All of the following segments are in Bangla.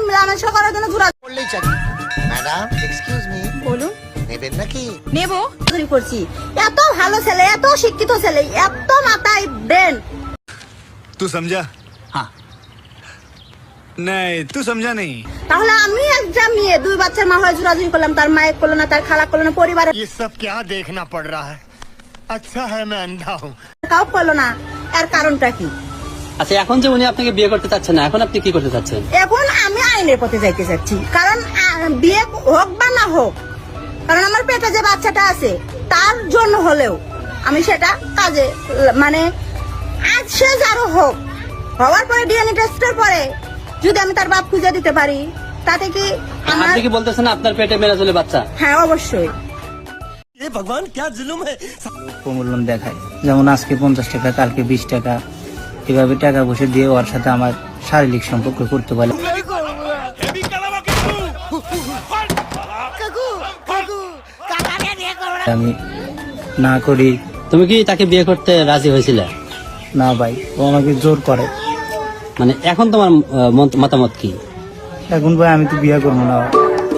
মেলামেশা করার জন্য ঘোরা করলেই চাকরি। ম্যাডাম এক্সকিউজ মি, বলুন। নেবেন নাকি? নেবো চুরি করছি। এত ভালো ছেলে, এত শিক্ষিত ছেলে, এত মাথায় ব্রেন। तू समझा? हाँ नहीं तू समझा नहीं। তাহলে আমি একটা মেয়ে 2 বাচ্চার মা হয়ে জোরাজুরি করলাম, তার মায়ের করলো না, তার খালা করলো না, পরিবারের ये सब क्या देखना पड़ रहा है? अच्छा है मैं अंधा हूँ। কাউ করলো না। এর কারণটা কি? আচ্ছা এখন যে উনি আপনাকে বিয়ে করতে চাচ্ছেন না, এখন আপনি কি করতে চাচ্ছেন? এখন আমি আইনের পথে যাইতে চাচ্ছি, কারণ বিয়ে হোক বা না হোক, কারণ আমার পেটে যে বাচ্চাটা আছে তার জন্য হলেও আমি সেটা কাজে মানে আজ সে যারও হোক, হওয়ার পরে ডিএনএ টেস্টের পরে যদি আমি তার বাপ খুঁজে দিতে পারি তাতে কি আমার। আপনি কি বলতেছেন আপনার পেটে মেরাজুলের বাচ্চা? হ্যাঁ অবশ্যই। ये भगवान क्या जुल्म है? প্রমূল্যন দেখায়, যেমন আজকে 50 টাকা, কালকে 20 টাকা, এভাবে টাকা পয়সা দিয়ে ওর সাথে আমার শারীরিক সম্পর্ক করতে পারে। আমি না করি। তুমি কি তাকে বিয়ে করতে রাজি হয়েছিলে? না ভাই, ও আমাকে জোর করে। মানে এখন তোমার মতামত কি? এখন ভাই আমি তো বিয়ে করবো না।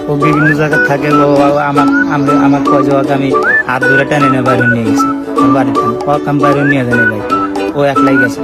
ও বিভিন্ন জায়গায় থাকে, ও আমার কয় জায়গাকে আমি হাত ধরে টেনে নিয়ে বাইরে নিয়ে গেছি ওর বাড়িতে। ও আমি বাইরে নিয়ে জানি ভাই, ও একলাই গেছে।